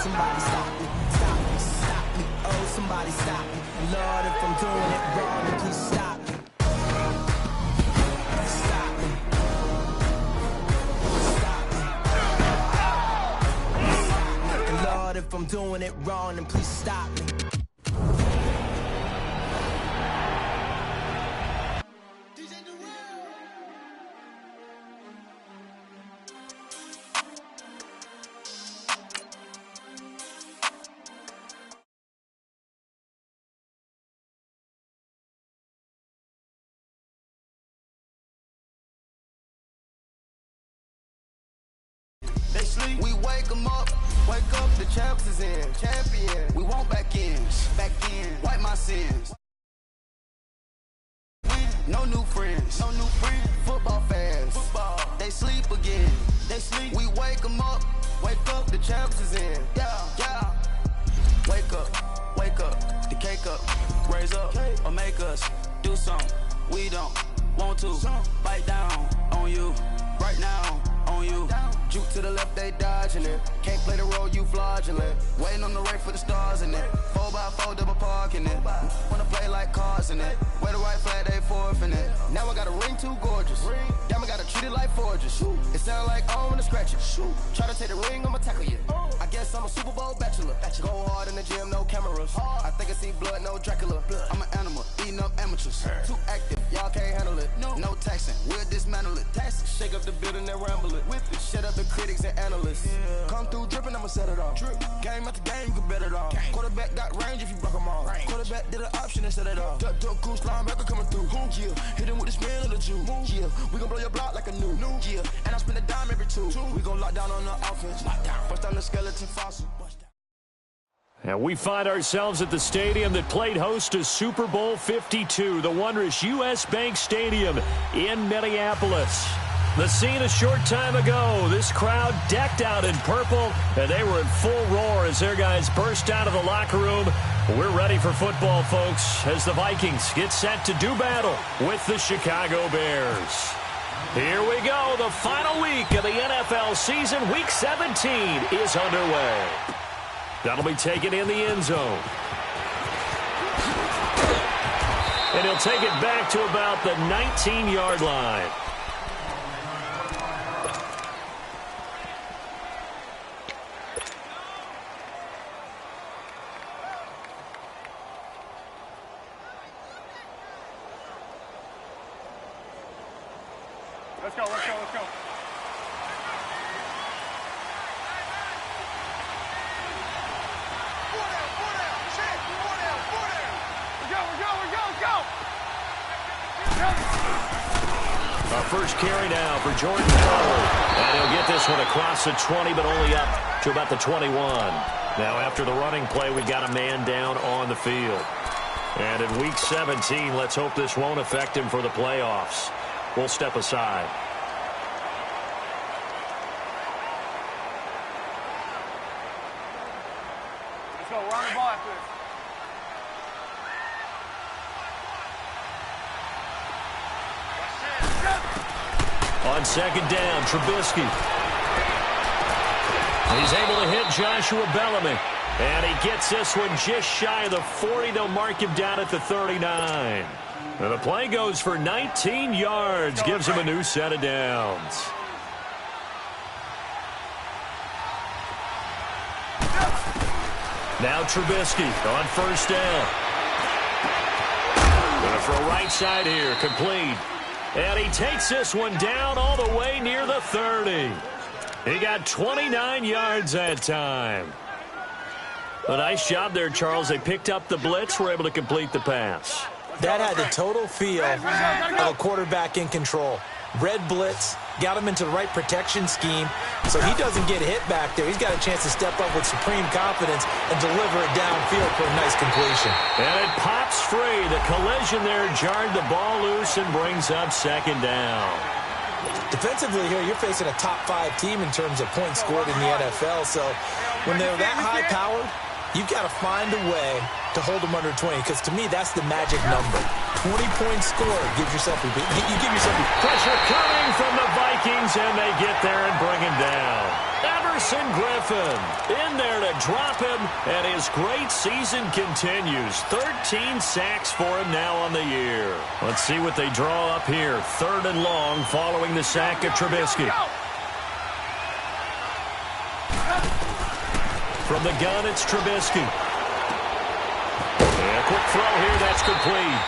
somebody stop me, stop me, stop me. Oh, somebody stop me. Lord, if I'm doing it wrong, then please stop me. Stop me. Stop me. And Lord, if I'm doing it wrong, then please stop me. They sleep, we wake them up. Wake up, the champs is in. Champion, we won't back in. Back in, wipe my sins. No new friends. No new friends. Football fans. Football. They sleep again. They sleep, we wake them up. Wake up, the champs is in. Yeah, yeah. Wake up, the cake up. Raise up, or make us do something. We don't want to. Bite down on you right now. On you, juke to the left, they dodging it. Can't play the role, you fraudulent. Waiting on the right for the stars in it. 4x4 double parking it. Wanna play like cars in it. Wear the white flag, they forfeit it. Now I got a ring too gorgeous. Damn, I gotta treat it like forges. It sound like I wanna scratch it. Try to take the ring, I'ma tackle you. I guess I'm a Super Bowl bachelor. Go hard in the gym, no cameras. I think I see blood, no Dracula. I'm an animal, eating up amateurs. Too active, y'all can't handle it. No taxing, we'll dismantle it. Shake up the building and ramble it. Whip it, shut up the critics and analysts. Come through dripping, I'ma set it off. Game after game, you can bet it off. Quarterback got range if you block them all. Quarterback did an option and set it off. Duck goose linebacker coming through. Yeah, hit him with this man on the Jew. Yeah, we gon' blow your block like a new. Yeah, and I spend a dime every two. We gon' lock down on the offense. Bust down the skeleton fossil. And we find ourselves at the stadium that played host to Super Bowl 52, the wondrous U.S. Bank Stadium in Minneapolis. The scene a short time ago, this crowd decked out in purple, and they were in full roar as their guys burst out of the locker room. We're ready for football, folks, as the Vikings get set to do battle with the Chicago Bears. Here we go, the final week of the NFL season. Week 17 is underway. That'll be taken in the end zone. And he'll take it back to about the 19-yard line. Let's go, let's go, let's go. Our first carry now for Jordan Howard. And he'll get this one across the 20, but only up to about the 21. Now, after the running play, we've got a man down on the field. And in Week 17, let's hope this won't affect him for the playoffs. We'll step aside. Let's go, we're on the ball after this. On second down, Trubisky. He's able to hit Joshua Bellamy. And he gets this one just shy of the 40. They'll mark him down at the 39. And the play goes for 19 yards. Gives him a new set of downs. Now Trubisky on first down. Going to throw right side here, complete. And he takes this one down all the way near the 30. He got 29 yards that time. A nice job there, Charles. They picked up the blitz, were able to complete the pass. That had the total feel of a quarterback in control. Red blitz, got him into the right protection scheme, so he doesn't get hit back there. He's got a chance to step up with supreme confidence and deliver it downfield for a nice completion. And it pops free. The collision there jarred the ball loose and brings up second down. Defensively here, you're facing a top-5 team in terms of points scored in the NFL, so when they're that high-powered, you've got to find a way to hold them under 20, because to me, that's the magic number. 20-point score. You give yourself a pressure coming from the Vikings, and they get there and bring him down. Everson Griffin in there to drop him, and his great season continues. 13 sacks for him now on the year. Let's see what they draw up here. 3rd and long following the sack of Trubisky. From the gun, it's Trubisky. And a quick throw here, that's complete.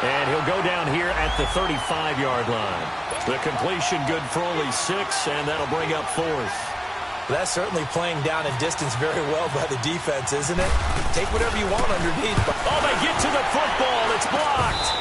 And he'll go down here at the 35-yard line. The completion good for only 6, and that'll bring up 4th. That's certainly playing down and distance very well by the defense, isn't it? Take whatever you want underneath. Oh, they get to the football. It's blocked.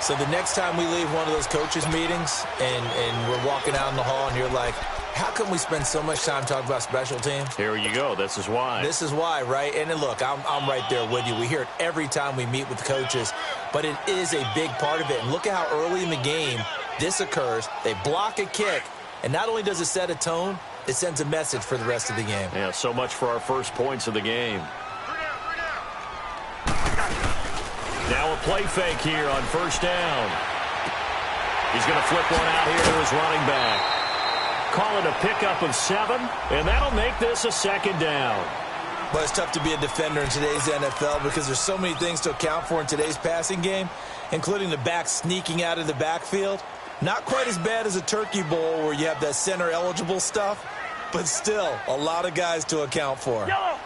So the next time we leave one of those coaches' meetings and we're walking out in the hall and you're like, how come we spend so much time talking about special teams? Here you go. This is why. This is why, right? And look, I'm right there with you. We hear it every time we meet with coaches, but it is a big part of it. And look at how early in the game this occurs. They block a kick, and not only does it set a tone, it sends a message for the rest of the game. Yeah, so much for our first points of the game. Now a play fake here on 1st down. He's going to flip one out here to his running back. Call it a pickup of 7, and that'll make this a 2nd down. But it's tough to be a defender in today's NFL because there's so many things to account for in today's passing game, including the back sneaking out of the backfield. Not quite as bad as a turkey bowl where you have that center-eligible stuff, but still a lot of guys to account for. Yellow.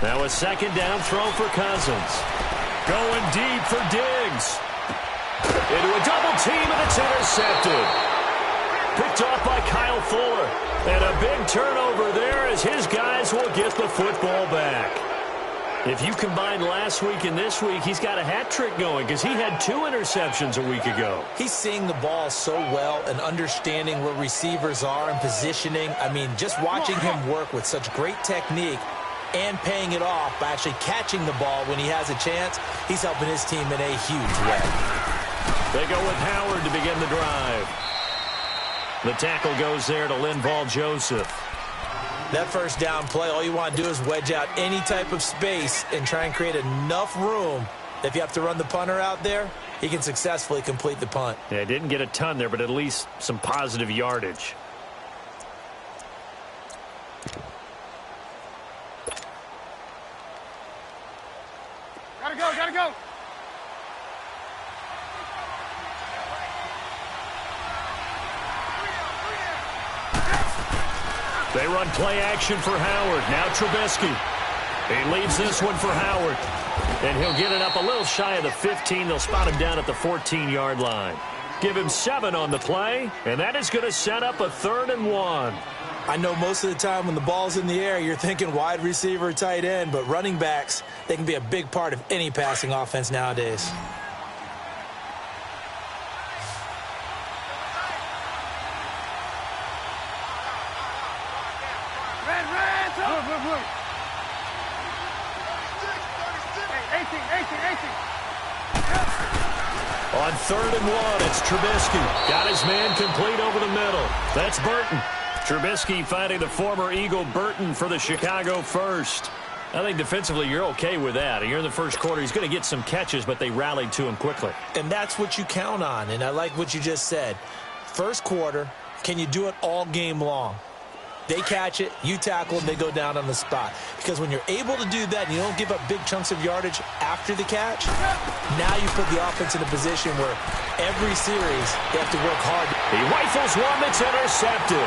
Now a 2nd down throw for Cousins. Going deep for Diggs. Into a double team, and it's intercepted. Picked off by Kyle Fuller. And a big turnover there as his guys will get the football back. If you combine last week and this week, he's got a hat trick going because he had 2 interceptions a week ago. He's seeing the ball so well and understanding where receivers are and positioning. I mean, just watching him work with such great technique and paying it off by actually catching the ball when he has a chance, he's helping his team in a huge way. They go with Howard to begin the drive. The tackle goes there to Linval Joseph. That 1st down play, all you want to do is wedge out any type of space and try and create enough room. If you have to run the punter out there, he can successfully complete the punt. Yeah, didn't get a ton there, but at least some positive yardage. Gotta go. They run play action for Howard. Now Trubisky. He leaves this one for Howard. And he'll get it up a little shy of the 15. They'll spot him down at the 14-yard line. Give him 7 on the play, and that is going to set up a 3rd and 1. I know most of the time when the ball's in the air, you're thinking wide receiver, tight end, but running backs, they can be a big part of any passing offense nowadays. Blue. 18. On 3rd and 1, it's Trubisky. Got his man complete over the middle. That's Burton. Trubisky finding the former Eagle Burton for the Chicago first. I think defensively you're okay with that. Here in the first quarter, he's going to get some catches, but they rallied to him quickly. And that's what you count on, and I like what you just said. First quarter, can you do it all game long? They catch it, you tackle them, they go down on the spot. Because when you're able to do that and you don't give up big chunks of yardage after the catch, now you put the offense in a position where every series they have to work hard. He rifles one that's intercepted.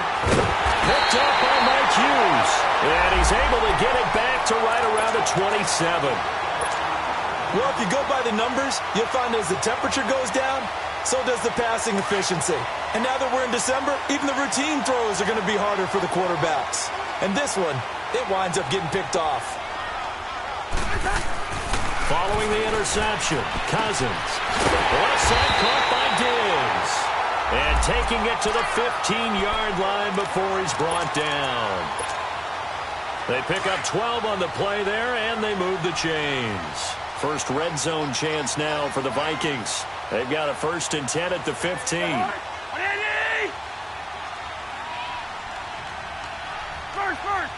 Picked up by Mike Hughes. And he's able to get it back to right around the 27. Well, if you go by the numbers, you'll find as the temperature goes down, so does the passing efficiency. And now that we're in December, even the routine throws are going to be harder for the quarterbacks. And this one, it winds up getting picked off. Following the interception, Cousins. Left side caught by Diggs. And taking it to the 15-yard line before he's brought down. They pick up 12 on the play there, and they move the chains. First red zone chance now for the Vikings. They've got a 1st and 10 at the 15. First.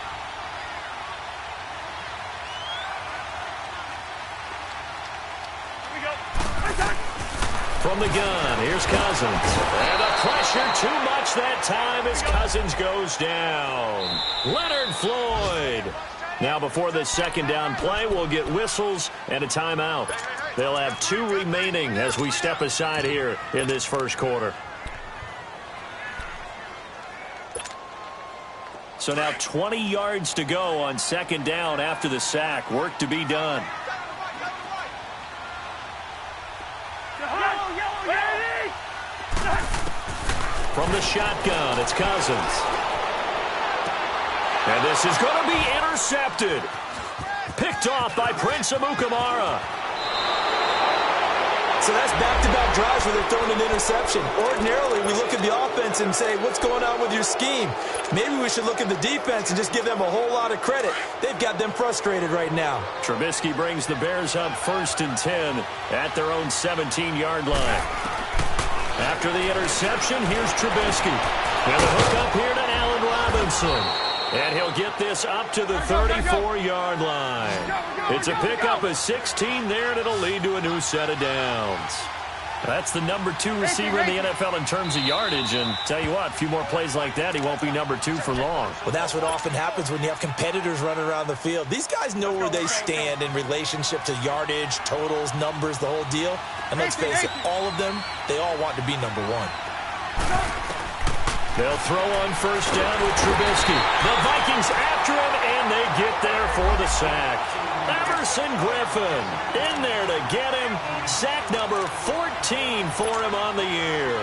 from the gun. Here's Cousins. And the pressure too much that time as Cousins goes down. Leonard Floyd. Now before this second down play, we'll get whistles and a timeout. They'll have 2 remaining as we step aside here in this first quarter. So now 20 yards to go on second down after the sack. Work to be done. From the shotgun, it's Cousins. And this is going to be intercepted. Picked off by Prince Amukamara. So that's back-to-back drives where they're throwing an interception. Ordinarily, we look at the offense and say, what's going on with your scheme? Maybe we should look at the defense and just give them a whole lot of credit. They've got them frustrated right now. Trubisky brings the Bears up 1st and 10 at their own 17-yard line. After the interception, here's Trubisky. And the hook up here to Allen Robinson. And he'll get this up to the 34-yard line. It's a pickup of 16 there, and it'll lead to a new set of downs. That's the number 2 receiver in the NFL in terms of yardage. And tell you what, a few more plays like that, he won't be number 2 for long. Well, that's what often happens when you have competitors running around the field. These guys know where they stand in relationship to yardage, totals, numbers, the whole deal. And let's face it, all of them, they all want to be number 1. They'll throw on first down with Trubisky. The Vikings after him, and they get there for the sack. Everson Griffin in there to get him. Sack number 14 for him on the year.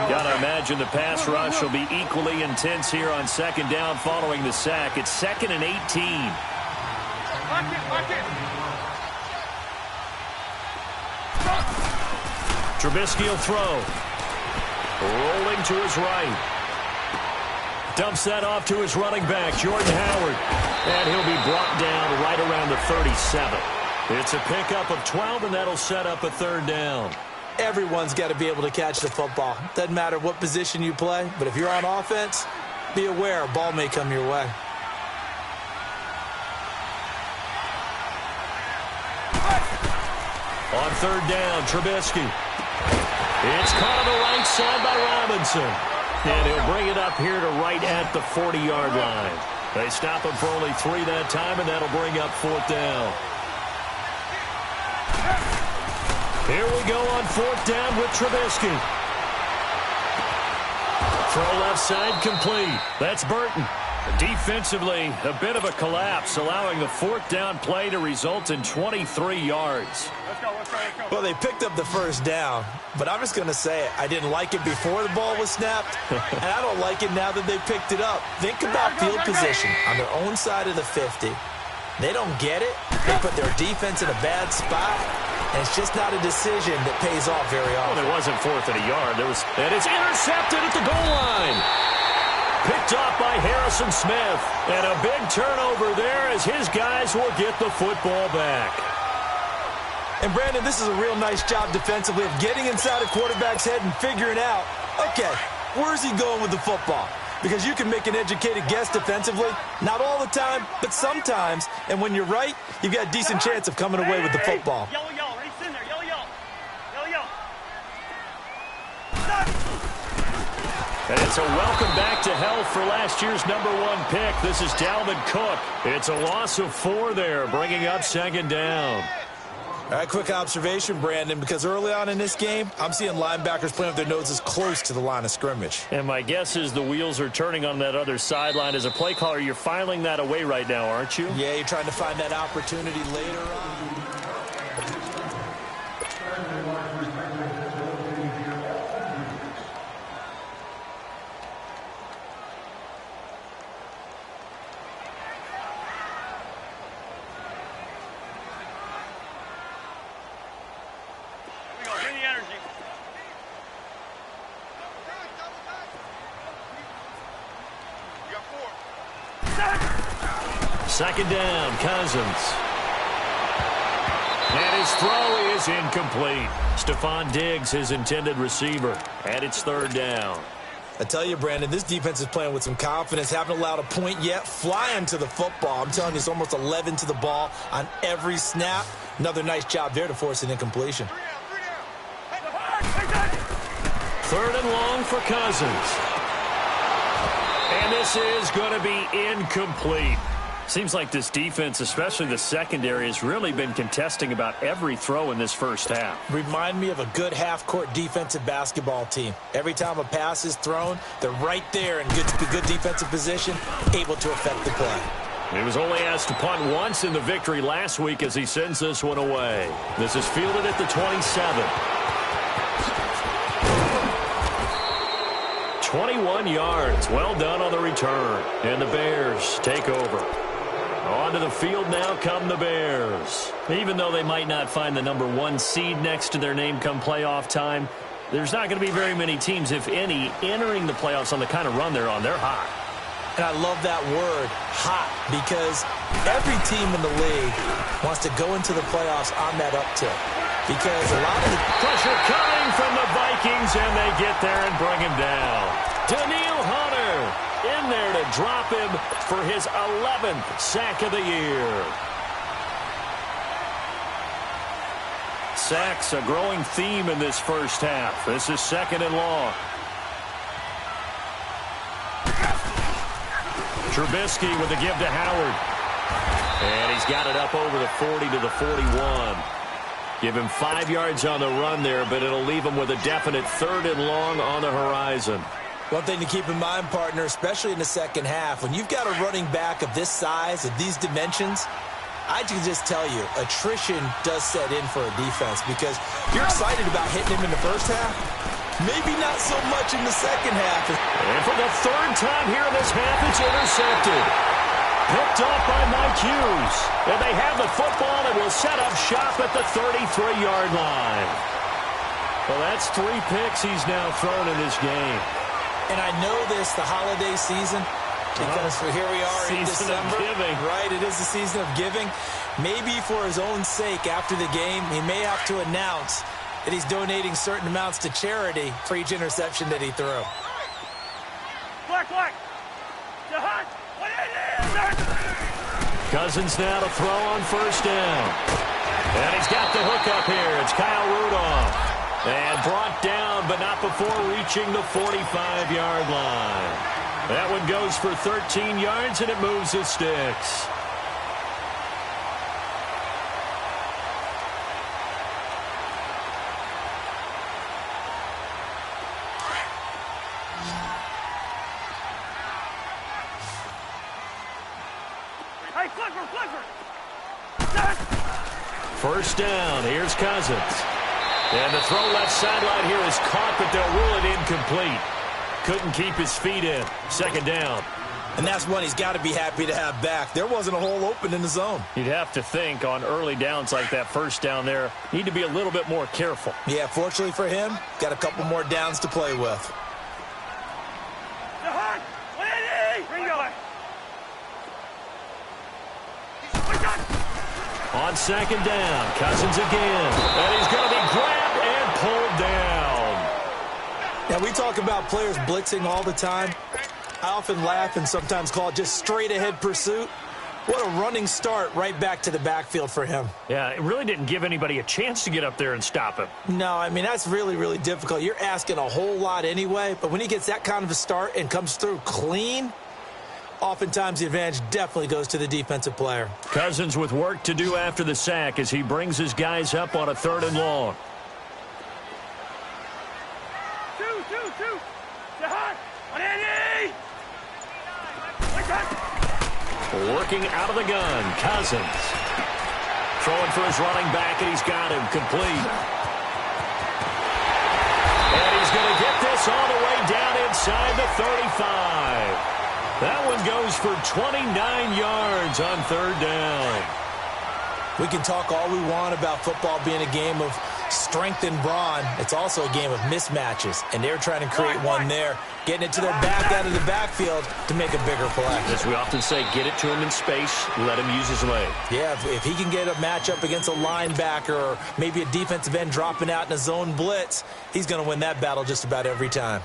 Got to imagine the pass rush will be equally intense here on second down following the sack. It's 2nd and 18. Trubisky will throw. Rolling to his right. Dumps that off to his running back, Jordan Howard. And he'll be brought down right around the 37. It's a pickup of 12, and that'll set up a 3rd down. Everyone's got to be able to catch the football. Doesn't matter what position you play, but if you're on offense, be aware a ball may come your way. On 3rd down, Trubisky. It's caught on the right side by Robinson. And he'll bring it up here to right at the 40-yard line. They stop him for only 3 that time, and that'll bring up 4th down. Here we go on 4th down with Trubisky. Throw left side complete. That's Burton. Defensively, a bit of a collapse, allowing the 4th down play to result in 23 yards. Well, they picked up the first down, but I'm just going to say it. I didn't like it before the ball was snapped, and I don't like it now that they picked it up. Think about field position on their own side of the 50. They don't get it. They put their defense in a bad spot, and it's just not a decision that pays off very often. Well, it wasn't 4th and a yard. And it's intercepted at the goal line. Picked off by Harrison Smith. And a big turnover there as his guys will get the football back. And, Brandon, this is a real nice job defensively of getting inside a quarterback's head and figuring out, okay, where's he going with the football? Because you can make an educated guess defensively. Not all the time, but sometimes. And when you're right, you've got a decent chance of coming away with the football. Yellow, yellow, right in there. Yellow, yellow. Yellow, yellow. And it's a welcome back to health for last year's number 1 pick. This is Dalvin Cook. It's a loss of 4 there, bringing up 2nd down. All right, quick observation, Brandon, because early on in this game, I'm seeing linebackers playing with their noses close to the line of scrimmage. And my guess is the wheels are turning on that other sideline. As a play caller, you're filing that away right now, aren't you? Yeah, you're trying to find that opportunity later on. Second down, Cousins. And his throw is incomplete. Stephon Diggs, his intended receiver. And it's 3rd down. I tell you, Brandon, this defense is playing with some confidence. Haven't allowed a point yet. Flying to the football. I'm telling you, it's almost 11 to the ball on every snap. Another nice job there to force an incompletion. 3rd and long for Cousins. And this is going to be incomplete. Seems like this defense, especially the secondary, has really been contesting about every throw in this first half. Remind me of a good half-court defensive basketball team. Every time a pass is thrown, they're right there in good defensive position, able to affect the play. He was only asked to punt once in the victory last week as he sends this one away. This is fielded at the 27. 21 yards. Well done on the return. And the Bears take over. Onto the field now come the Bears. Even though they might not find the #1 seed next to their name come playoff time, there's not going to be very many teams, if any, entering the playoffs on the kind of run they're on. They're hot. And I love that word, hot, because every team in the league wants to go into the playoffs on that uptick. Because a lot of the pressure coming from the Vikings, and they get there and bring him down. Daniil Hunter in there to drop him for his 11th sack of the year. Sacks, a growing theme in this first half. This is 2nd and long. Trubisky with the give to Howard. And he's got it up over the 40 to the 41. Give him 5 yards on the run there, but it'll leave him with a definite 3rd and long on the horizon. One thing to keep in mind, partner, especially in the second half, when you've got a running back of this size, of these dimensions, I can just tell you, attrition does set in for a defense because you're excited about hitting him in the first half. Maybe not so much in the second half. And for the 3rd time here in this half, it's intercepted. Picked off by Mike Hughes. And they have the football and will set up shop at the 33-yard line. Well, that's 3 picks he's now thrown in this game. And I know this, the holiday season, because here we are in December. Giving. Right, it is the season of giving. Maybe for his own sake after the game, he may have to announce that he's donating certain amounts to charity for each interception that he threw. Black. Cousins now to throw on 1st down. And he's got the hook up here. It's Kyle Rudolph. And brought down, but not before reaching the 45-yard line. That one goes for 13 yards, and it moves the sticks. Hey, Flipper! 1st down. Here's Cousins. And the throw left sideline here is caught, but they'll rule it incomplete. Couldn't keep his feet in. 2nd down. And that's one he's got to be happy to have back. There wasn't a hole open in the zone. You'd have to think on early downs like that 1st down there, need to be a little bit more careful. Yeah, fortunately for him, got a couple more downs to play with. On 2nd down, Cousins again. And he's going to be grabbed and pulled down. Now, we talk about players blitzing all the time. I often laugh and sometimes call it just straight-ahead pursuit. What a running start right back to the backfield for him. Yeah, it really didn't give anybody a chance to get up there and stop him. No, I mean, that's really, really difficult. You're asking a whole lot anyway, but when he gets that kind of a start and comes through clean, oftentimes the advantage definitely goes to the defensive player. Cousins with work to do after the sack as he brings his guys up on a 3rd and long. Two. Working out of the gun, Cousins. Throwing for his running back, and he's got him complete. And he's going to get this all the way down inside the 35. That one goes for 29 yards on 3rd down. We can talk all we want about football being a game of strength and brawn. It's also a game of mismatches, and they're trying to create one there, getting it to their back out of the backfield to make a bigger play. As we often say, get it to him in space, let him use his leg. Yeah, if he can get a matchup against a linebacker or maybe a defensive end dropping out in a zone blitz, he's going to win that battle just about every time.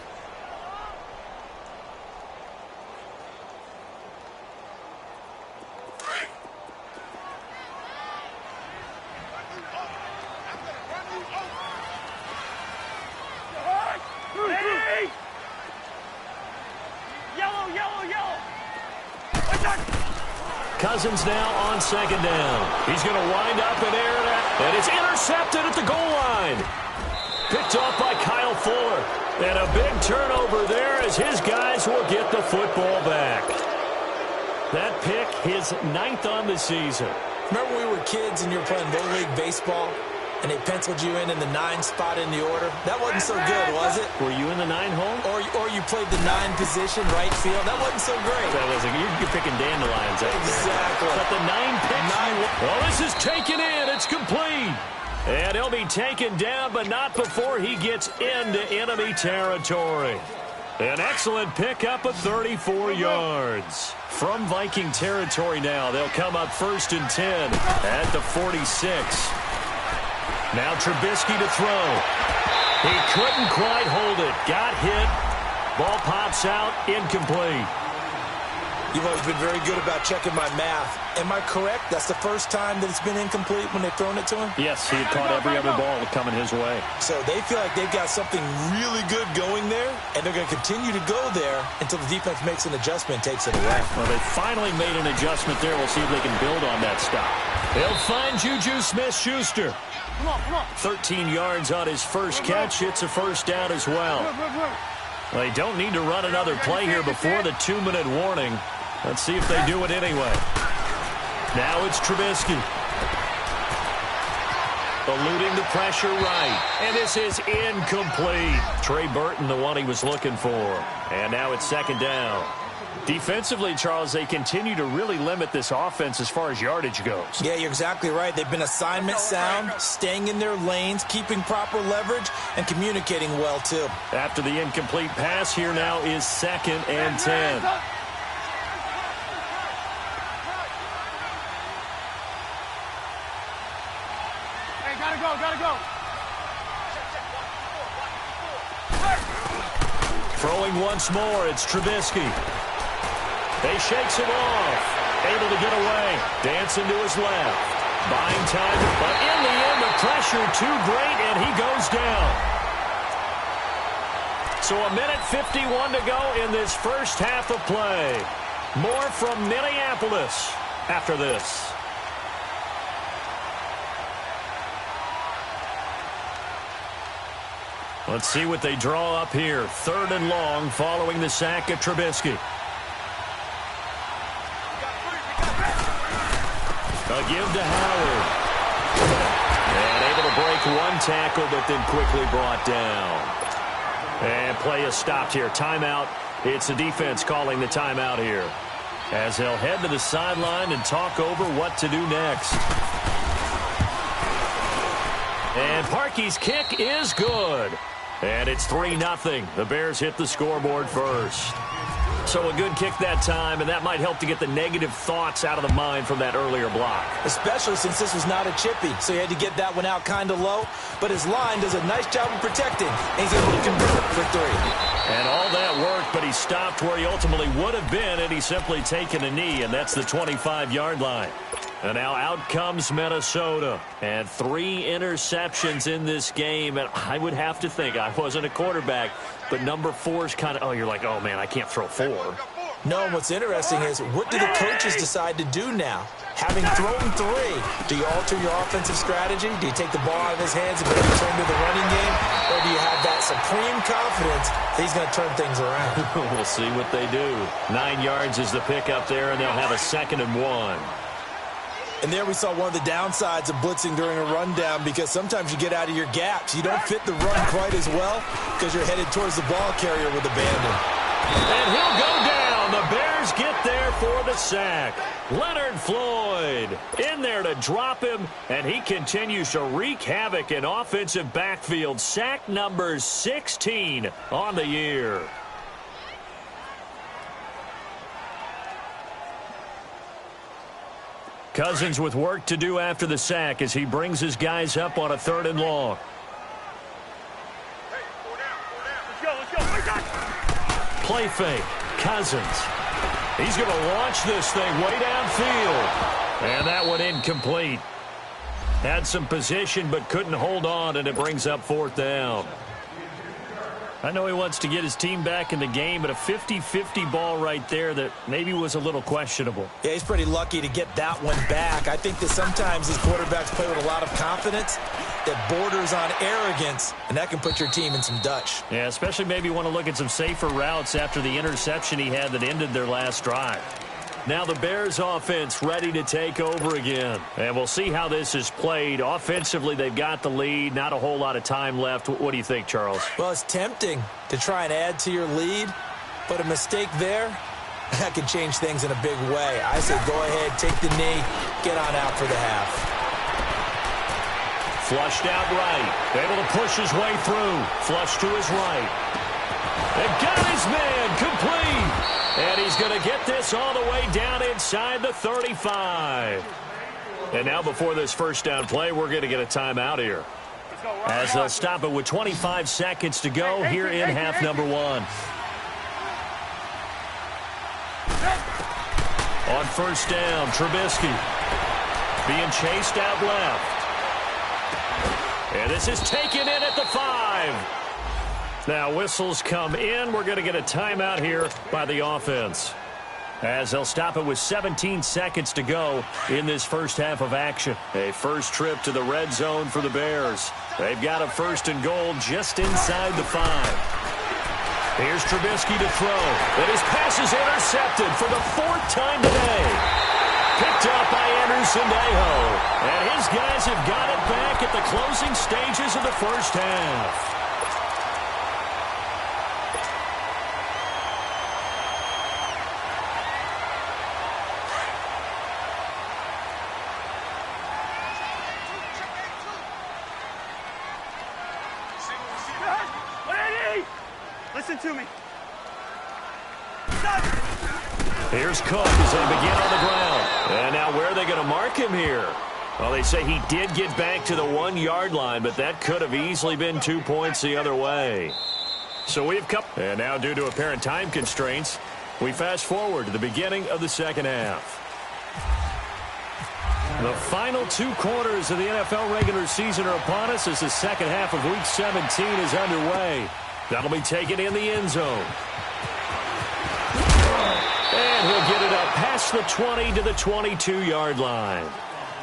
Cousins now on second down. He's going to wind up and air it out, and it's intercepted at the goal line. Picked off by Kyle Fuller. And a big turnover there as his guys will get the football back. That pick, his 9th on the season. Remember we were kids and you were playing Little League Baseball, and they penciled you in the 9 spot in the order? That wasn't so good, was it? Were you in the 9 hole? Or you played the 9 position, right field? That wasn't so great. That wasn't. You're picking dandelions out there. Exactly. But the 9 picks. Well, this is taken in. It's complete. And he'll be taken down, but not before he gets into enemy territory. An excellent pickup of 34 yards. From Viking territory now, they'll come up 1st and 10 at the 46. Now Trubisky to throw. He couldn't quite hold it. Got hit. Ball pops out, incomplete. You've always been very good about checking my math. Am I correct? That's the first time that it's been incomplete when they've thrown it to him? Yes, he had caught every other ball coming his way. So they feel like they've got something really good going there, and they're going to continue to go there until the defense makes an adjustment and takes it away. Well, they finally made an adjustment there. We'll see if they can build on that stop. They'll find Juju Smith-Schuster. 13 yards on his first catch. It's a first down as well. They don't need to run another play here before the 2-minute warning. Let's see if they do it anyway. Now it's Trubisky. Eluding the pressure right. And this is incomplete. Trey Burton, the one he was looking for. And now it's second down. Defensively, Charles, they continue to really limit this offense as far as yardage goes. Yeah, you're exactly right. They've been assignment sound, staying in their lanes, keeping proper leverage, and communicating well, too. After the incomplete pass, here now is 2nd and 10. Gotta go. Throwing once more, it's Trubisky. They shakes him off. Able to get away. Dancing to his left. Buying time, but in the end, the pressure too great, and he goes down. So 1:51 to go in this first half of play. More from Minneapolis after this. Let's see what they draw up here. 3rd and long following the sack of Trubisky. A give to Howard. And able to break one tackle, but then quickly brought down. And play is stopped here. Timeout. It's the defense calling the timeout here, as they'll head to the sideline and talk over what to do next. And Parkey's kick is good. And it's 3-0. The Bears hit the scoreboard first. So a good kick that time, and that might help to get the negative thoughts out of the mind from that earlier block. Especially since this was not a chippy, so he had to get that one out kind of low. But his line does a nice job of protecting, and he's able to convert for 3. And all that worked, but he stopped where he ultimately would have been, and he's simply taken a knee, and that's the 25-yard line. And now out comes Minnesota. And 3 interceptions in this game. And I would have to think, I wasn't a quarterback, but number 4 is kind of, you're like, oh, man, I can't throw 4. No, and what's interesting is, what do the coaches decide to do now? Having thrown 3, do you alter your offensive strategy? Do you take the ball out of his hands and maybe turn to the running game? Or do you have that supreme confidence that he's going to turn things around? We'll see what they do. 9 yards is the pickup there, and they'll have a 2nd and 1. And there we saw one of the downsides of blitzing during a rundown, because sometimes you get out of your gaps. You don't fit the run quite as well because you're headed towards the ball carrier with abandon. And he'll go down. The Bears get there for the sack. Leonard Floyd in there to drop him, and he continues to wreak havoc in offensive backfield. Sack number 16 on the year. Cousins with work to do after the sack as he brings his guys up on a 3rd and long. Let's go. Play fake. Cousins. He's going to launch this thing way downfield. And that one incomplete. Had some position but couldn't hold on, and it brings up 4th down. I know he wants to get his team back in the game, but a 50-50 ball right there that maybe was a little questionable. Yeah, he's pretty lucky to get that one back. I think that sometimes these quarterbacks play with a lot of confidence that borders on arrogance, and that can put your team in some Dutch. Yeah, especially maybe want to look at some safer routes after the interception he had that ended their last drive. Now the Bears offense ready to take over again. And we'll see how this is played. Offensively, they've got the lead. Not a whole lot of time left. What do you think, Charles? Well, it's tempting to try and add to your lead, but a mistake there, that can change things in a big way. I say go ahead, take the knee, get on out for the half. Flushed out right. Able to push his way through. Flush to his right. And got his man complete. And he's going to get this all the way down inside the 35. And now before this first down play, we're going to get a timeout here. As they'll stop it with 25 seconds to go here in half number one. On first down, Trubisky being chased out left. And this is taken in at the 5. Now whistles come in. We're going to get a timeout here by the offense. As they'll stop it with 17 seconds to go in this first half of action. A first trip to the red zone for the Bears. They've got a first and goal just inside the 5. Here's Trubisky to throw. And his pass is intercepted for the 4th time today. Picked up by Anderson Dejo. And his guys have got it back at the closing stages of the first half. Listen to me. Here's Cook as they begin on the ground. And now where are they going to mark him here? Well, they say he did get back to the 1-yard line, but that could have easily been 2 points the other way. So we've come. And now due to apparent time constraints, we fast forward to the beginning of the second half. The final 2 quarters of the NFL regular season are upon us as the second half of Week 17 is underway. That'll be taken in the end zone. And he'll get it up past the 20 to the 22-yard line.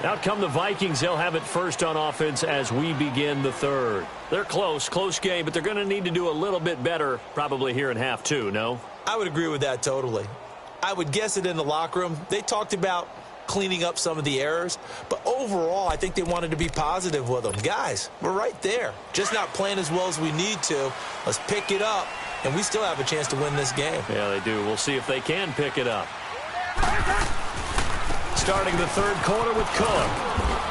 Out come the Vikings. They'll have it first on offense as we begin the third. They're close game, but they're going to need to do a little bit better probably here in half 2, no? I would agree with that totally. I would guess it in the locker room. They talked about cleaning up some of the errors, but overall I think they wanted to be positive with them. Guys, we're right there, just not playing as well as we need to. Let's pick it up, and we still have a chance to win this game. Yeah, they do. We'll see if they can pick it up. Starting the third quarter with Cook,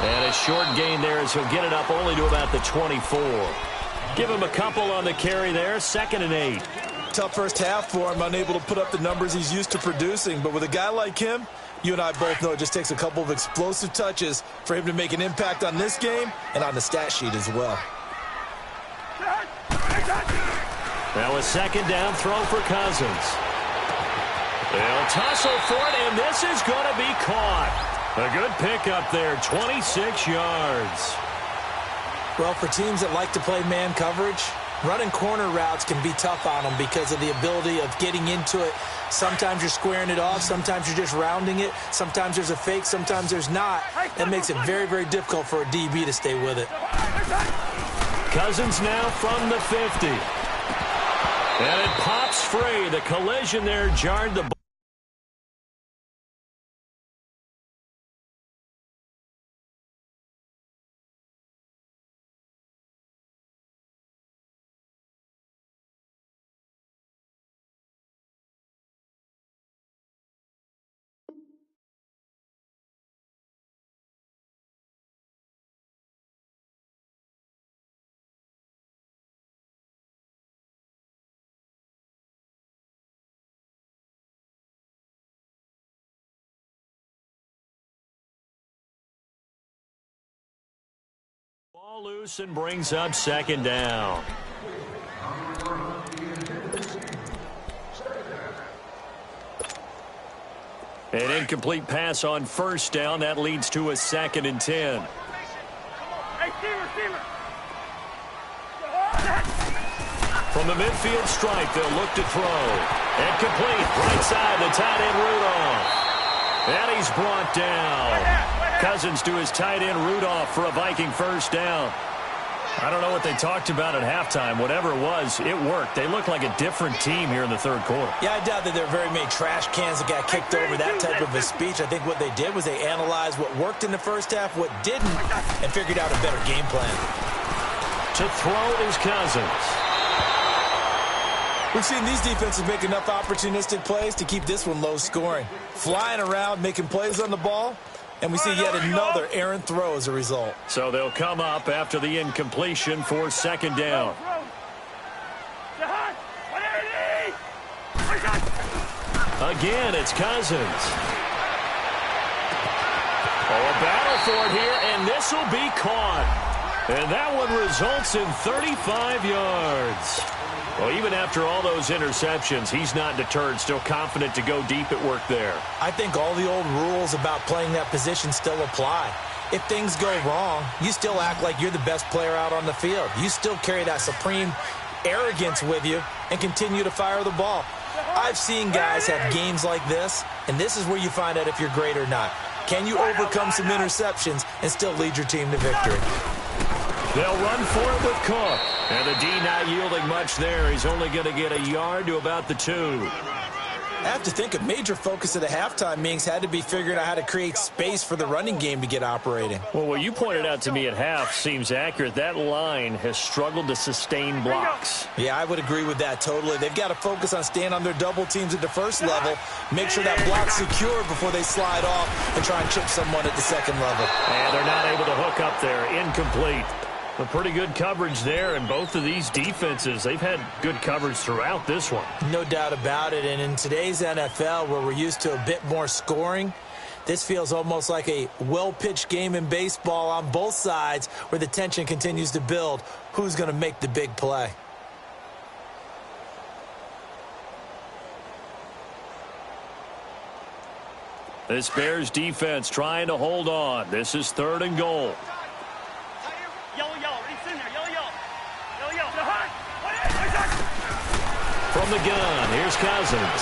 and a short gain there as he'll get it up only to about the 24. Give him a couple on the carry there. 2nd and 8. Tough first half for him, unable to put up the numbers he's used to producing, but with a guy like him, you and I both know it just takes a couple of explosive touches for him to make an impact on this game and on the stat sheet as well. Now a second down throw for Cousins. They'll tussle for it, and this is going to be caught. A good pickup there, 26 yards. Well, for teams that like to play man coverage, running corner routes can be tough on them because of the ability of getting into it. Sometimes you're squaring it off. Sometimes you're just rounding it. Sometimes there's a fake. Sometimes there's not. That makes it very, very difficult for a DB to stay with it. Cousins now from the 50. And it pops free. The collision there jarred the ball. Ball loose and brings up second down. An incomplete pass on first down. That leads to a 2nd and 10. Hey, receiver. From the midfield stripe, they'll look to throw. And complete. Right side, the tight end Rudolph. And he's brought down. Cousins to his tight end Rudolph for a Viking first down. I don't know what they talked about at halftime. Whatever it was, it worked. They look like a different team here in the third quarter. Yeah, I doubt that there are very many trash cans that got kicked over that type of a speech. I think what they did was they analyzed what worked in the first half, what didn't, and figured out a better game plan. To throw is Cousins. We've seen these defenses make enough opportunistic plays to keep this one low scoring. Flying around, making plays on the ball, and we see yet another errant throw as a result. So they'll come up after the incompletion for second down. Again, it's Cousins. Oh, a battle for it here, and this will be caught. And that one results in 35 yards. Well, even after all those interceptions, he's not deterred, still confident to go deep at work there. I think all the old rules about playing that position still apply. If things go wrong, you still act like you're the best player out on the field. You still carry that supreme arrogance with you and continue to fire the ball. I've seen guys have games like this, and this is where you find out if you're great or not. Can you overcome some interceptions and still lead your team to victory? They'll run for it with Cook. And the D not yielding much there. He's only going to get a yard to about the 2. I have to think a major focus of the halftime meetings had to be figuring out how to create space for the running game to get operating. Well, what you pointed out to me at half seems accurate. That line has struggled to sustain blocks. Yeah, I would agree with that totally. They've got to focus on staying on their double teams at the first level, make sure that block's secure before they slide off and try and chip someone at the second level. And they're not able to hook up there. Incomplete. A pretty good coverage there, and both of these defenses, they've had good coverage throughout this one. No doubt about it, and in today's NFL, where we're used to a bit more scoring, this feels almost like a well-pitched game in baseball on both sides where the tension continues to build. Who's going to make the big play? This Bears defense trying to hold on. This is 3rd and goal. From the gun, here's Cousins.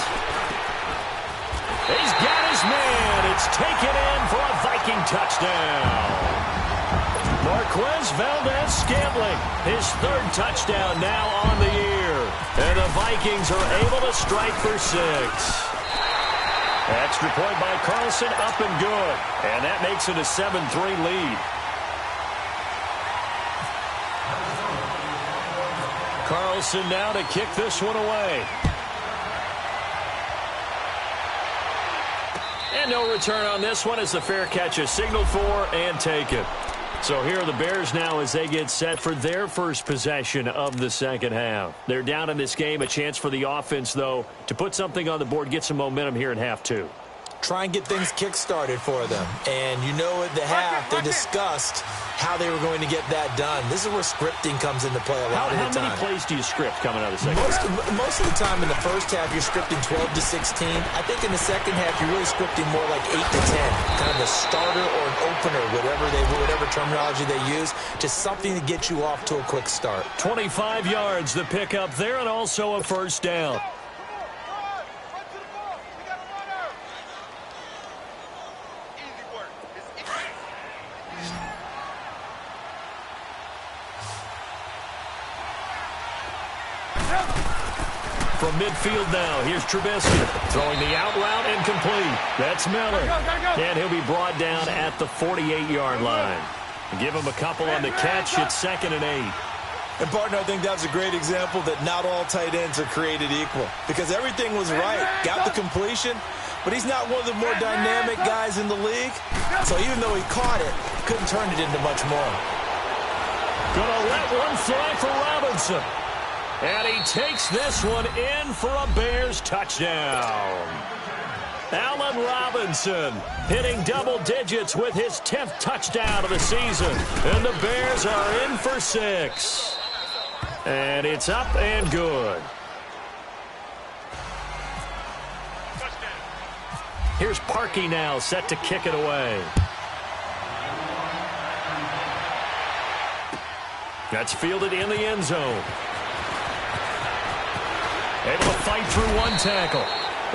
He's got his man. It's taken in for a Viking touchdown. Marquez Valdez-Scantling, his 3rd touchdown now on the year. And the Vikings are able to strike for 6. Extra point by Carlson, up and good. And that makes it a 7-3 lead. Carlson now to kick this one away. And no return on this one as the fair catch is signaled for and taken. So here are the Bears now as they get set for their first possession of the second half. They're down in this game. A chance for the offense, though, to put something on the board, get some momentum here in half 2. Try and get things kick-started for them. And you know at the half they discussed how they were going to get that done. This is where scripting comes into play a lot of the time. How many plays do you script coming out of the second half? Most of the time in the first half you're scripting 12 to 16. I think in the second half you're really scripting more like 8 to 10. Kind of a starter or an opener, whatever terminology they use. Just something to get you off to a quick start. 25 yards the pickup there and also a first down. From midfield now, here's Trubisky. Throwing the out route incomplete. That's Miller. And he'll be brought down at the 48-yard line. Give him a couple on the catch. It's 2nd and 8. And, partner, I think that's a great example that not all tight ends are created equal. Because everything was right. Got the completion, but he's not one of the more dynamic guys in the league. So even though he caught it, couldn't turn it into much more. Gonna let one fly for Robinson. And he takes this one in for a Bears touchdown. Allen Robinson hitting double digits with his 10th touchdown of the season. And the Bears are in for 6. And it's up and good. Here's Parkey now set to kick it away. That's fielded in the end zone. Able to fight through one tackle.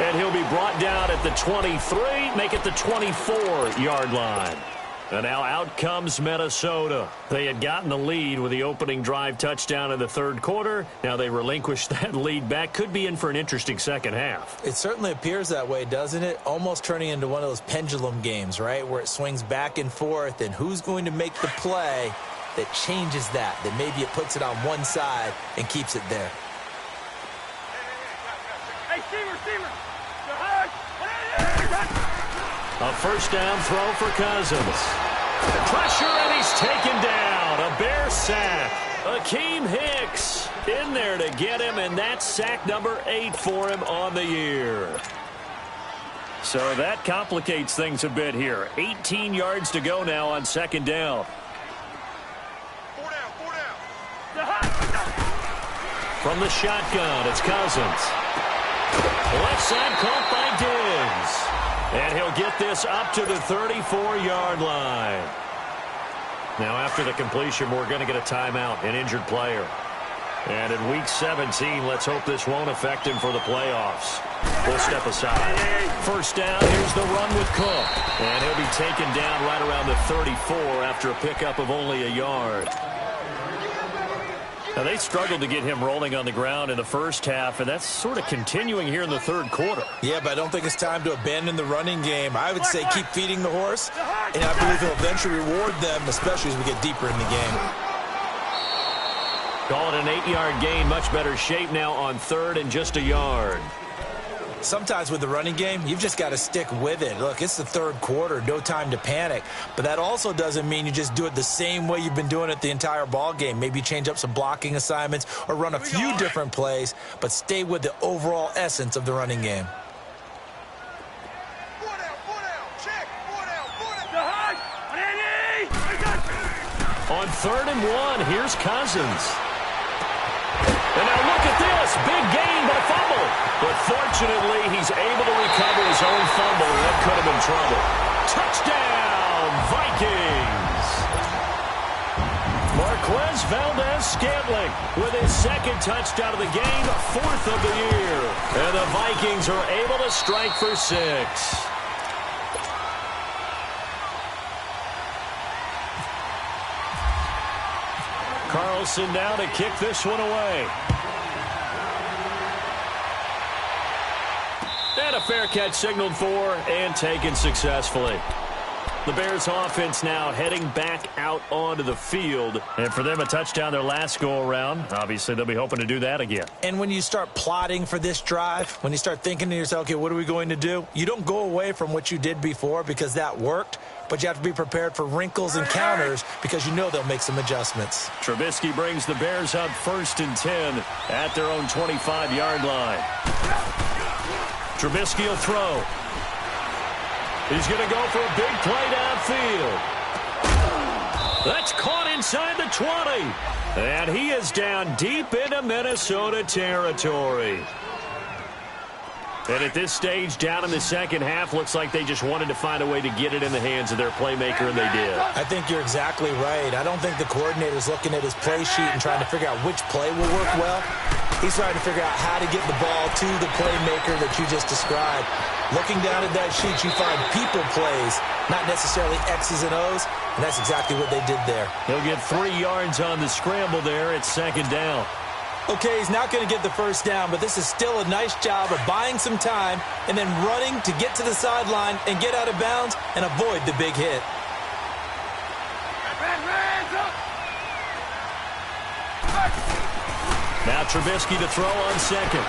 And he'll be brought down at the 23, make it the 24-yard line. And now out comes Minnesota. They had gotten the lead with the opening drive touchdown in the third quarter. Now they relinquished that lead back. Could be in for an interesting second half. It certainly appears that way, doesn't it? Almost turning into one of those pendulum games, right, where it swings back and forth, and who's going to make the play that changes that maybe it puts it on one side and keeps it there. Hey, receiver. A first down throw for Cousins. Pressure, and he's taken down. A Bear sack. Akeem Hicks in there to get him, and that's sack number 8 for him on the year. So that complicates things a bit here. 18 yards to go now on second down. Four down. From the shotgun, it's Cousins. Left side caught by Diggs. And he'll get this up to the 34-yard line. Now, after the completion, we're going to get a timeout, an injured player. And in Week 17, let's hope this won't affect him for the playoffs. We'll step aside. First down, here's the run with Cook. And he'll be taken down right around the 34 after a pickup of only a yard. Now, they struggled to get him rolling on the ground in the first half, and that's sort of continuing here in the third quarter. Yeah, but I don't think it's time to abandon the running game. I would say keep feeding the horse, and I believe he'll eventually reward them, especially as we get deeper in the game. Call it an 8-yard gain, much better shape now on third and just a yard. Sometimes with the running game, you've just got to stick with it. Look, it's the third quarter, no time to panic. But that also doesn't mean you just do it the same way you've been doing it the entire ball game. Maybe change up some blocking assignments or run a few different plays, but stay with the overall essence of the running game. On 3rd and 1, here's Cousins. And now look at this. Big gain, but a fumble. But fortunately, he's able to recover his own fumble, and that could have been trouble. Touchdown, Vikings. Marquez Valdez-Scantling with his second touchdown of the game, 4th of the year. And the Vikings are able to strike for 6. Carlson now to kick this one away. And a fair catch signaled for and taken successfully. The Bears offense now heading back out onto the field. And for them, a touchdown their last go-around. Obviously, they'll be hoping to do that again. And when you start plotting for this drive, when you start thinking to yourself, okay, what are we going to do? You don't go away from what you did before because that worked. But you have to be prepared for wrinkles and counters because you know they'll make some adjustments. Trubisky brings the Bears up 1st and 10 at their own 25-yard line. Trubisky will throw. He's going to go for a big play downfield. That's caught inside the 20. And he is down deep into Minnesota territory. And at this stage, down in the second half, looks like they just wanted to find a way to get it in the hands of their playmaker, and they did. I think you're exactly right. I don't think the coordinator's looking at his play sheet and trying to figure out which play will work well. He's trying to figure out how to get the ball to the playmaker that you just described. Looking down at that sheet, you find people plays, not necessarily X's and O's, and that's exactly what they did there. He'll get 3 yards on the scramble there at 2nd down. Okay, he's not going to get the first down, but this is still a nice job of buying some time and then running to get to the sideline and get out of bounds and avoid the big hit. Now Trubisky to throw on 2nd.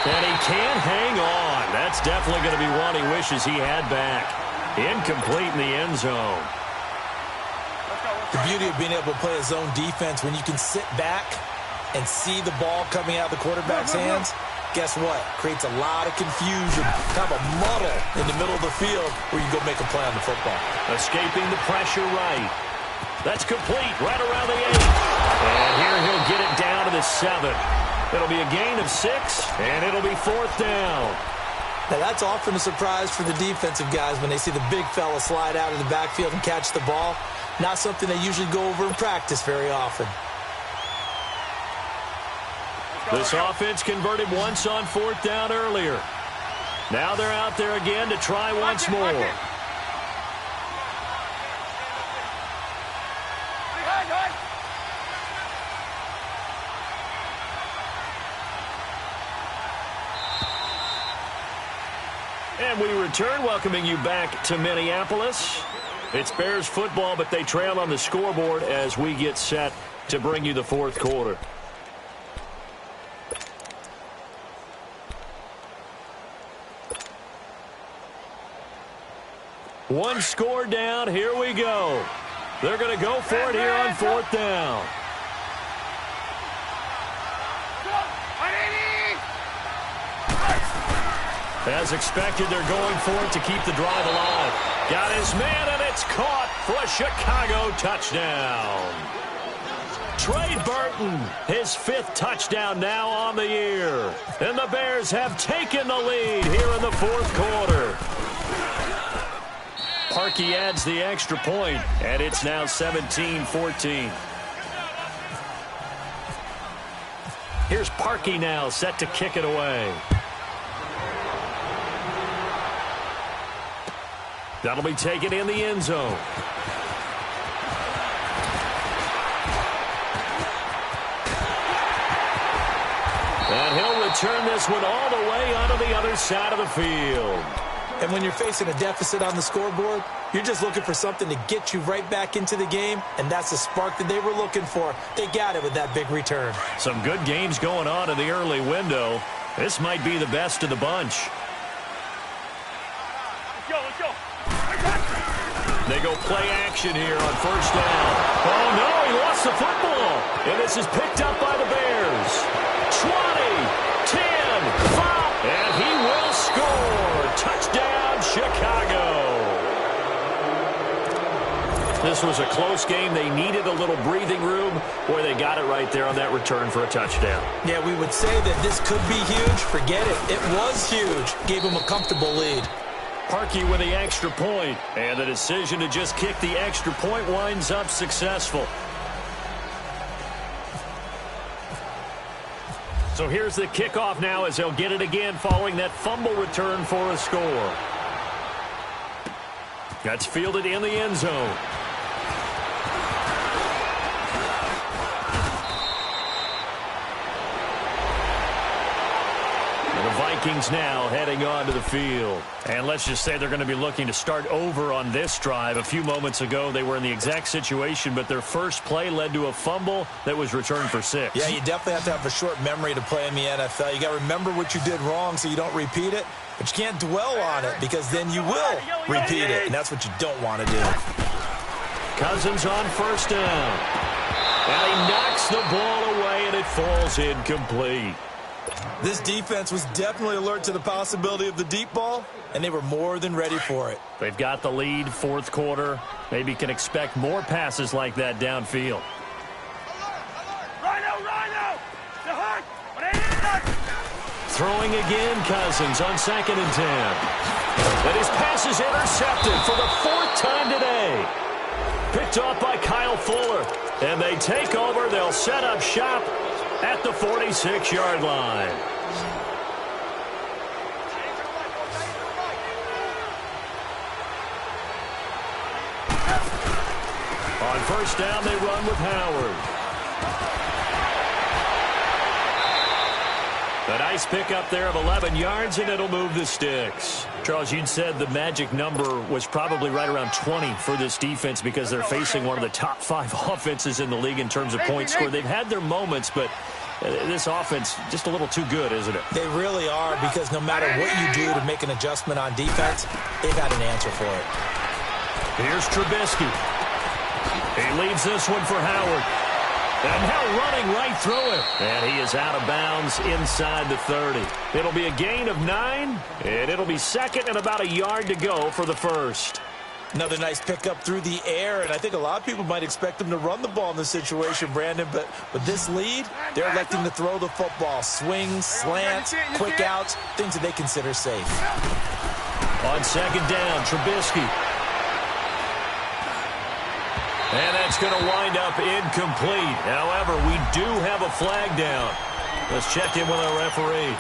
And he can't hang on. That's definitely going to be one he wishes he had back. Incomplete in the end zone. The beauty of being able to play a zone defense when you can sit back and see the ball coming out of the quarterback's hands, guess what? Creates a lot of confusion, kind of a muddle in the middle of the field where you go make a play on the football. Escaping the pressure right. That's complete right around the 8. And here he'll get it down to the 7. It'll be a gain of 6, and it'll be 4th down. Now, that's often a surprise for the defensive guys when they see the big fella slide out of the backfield and catch the ball. Not something they usually go over in practice very often. This offense converted once on 4th down earlier. Now they're out there again to try once more. And we return, welcoming you back to Minneapolis. It's Bears football, but they trail on the scoreboard as we get set to bring you the 4th quarter. One score down. Here we go. They're going to go for it here on 4th down. As expected, they're going for it to keep the drive alive. Got his man, and it's caught for a Chicago touchdown. Trey Burton, his 5th touchdown now on the year. And the Bears have taken the lead here in the 4th quarter. Parkey adds the extra point, and it's now 17-14. Here's Parkey now, set to kick it away. That'll be taken in the end zone. And he'll return this one all the way onto the other side of the field. And when you're facing a deficit on the scoreboard, you're just looking for something to get you right back into the game, and that's the spark that they were looking for. They got it with that big return. Some good games going on in the early window. This might be the best of the bunch. Let's go. They go play action here on 1st down. Oh, no, he lost the football. And this is picked up by the Bears. 20, 10, 5, and he will score. Touchdown, Chicago. This was a close game. They needed a little breathing room. Boy, they got it right there on that return for a touchdown. Yeah, we would say that this could be huge. Forget it. It was huge. Gave him a comfortable lead. Parkey with the extra point, and the decision to just kick the extra point winds up successful. So here's the kickoff now as they'll get it again following that fumble return for a score. That's fielded in the end zone. Vikings now heading on to the field. And let's just say they're going to be looking to start over on this drive. A few moments ago, they were in the exact situation, but their first play led to a fumble that was returned for 6. Yeah, you definitely have to have a short memory to play in the NFL. You got to remember what you did wrong so you don't repeat it, but you can't dwell on it because then you will repeat it, and that's what you don't want to do. Cousins on 1st down. And he knocks the ball away, and it falls incomplete. This defense was definitely alert to the possibility of the deep ball, and they were more than ready for it. They've got the lead, 4th quarter. Maybe can expect more passes like that downfield. Rhino! Throwing again, Cousins on 2nd and 10. And his pass is intercepted for the 4th time today. Picked off by Kyle Fuller. And they take over. They'll set up shop at the 46-yard line. On 1st down, they run with Howard. A nice pickup there of 11 yards, and it'll move the sticks. Charles, you'd said the magic number was probably right around 20 for this defense because they're facing one of the top 5 offenses in the league in terms of points scored. They've had their moments, but this offense just a little too good, isn't it? They really are, because no matter what you do to make an adjustment on defense, they've got an answer for it. Here's Trubisky. He leaves this one for Howard. And now running right through it. And he is out of bounds inside the 30. It'll be a gain of 9, and it'll be 2nd and about a yard to go for the 1st. Another nice pickup through the air, and I think a lot of people might expect them to run the ball in this situation, Brandon, but with this lead, they're electing to throw the football. Swings, slants, quick outs, things that they consider safe. On 2nd down, Trubisky. And that's going to wind up incomplete. However, we do have a flag down. Let's check in with our referee.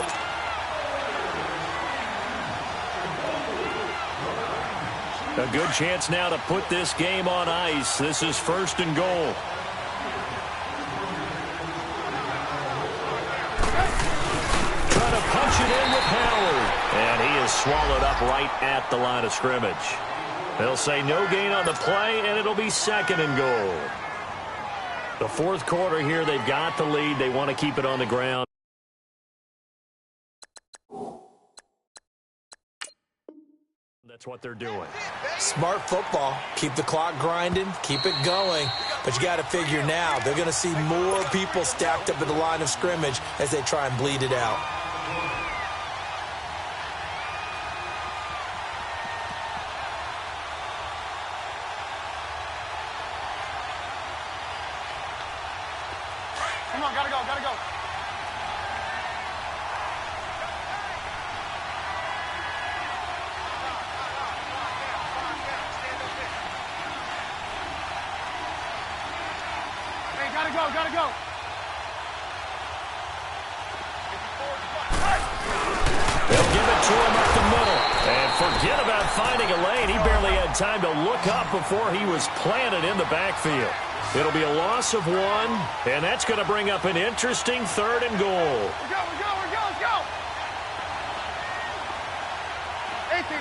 A good chance now to put this game on ice. This is 1st and goal. Trying to punch it in with Howard. And he is swallowed up right at the line of scrimmage. They'll say no gain on the play, and it'll be 2nd and goal. The 4th quarter here, they've got the lead. They want to keep it on the ground. That's what they're doing. Smart football. Keep the clock grinding. Keep it going. But you got to figure now, they're going to see more people stacked up at the line of scrimmage as they try and bleed it out. Come on, gotta go, gotta go. Hey, gotta go, gotta go. They'll give it to him up the middle. And forget about finding a lane. He barely had time to look up before he was planted in the backfield. It'll be a loss of 1, and that's going to bring up an interesting 3rd and goal. We're go, let's go. 18.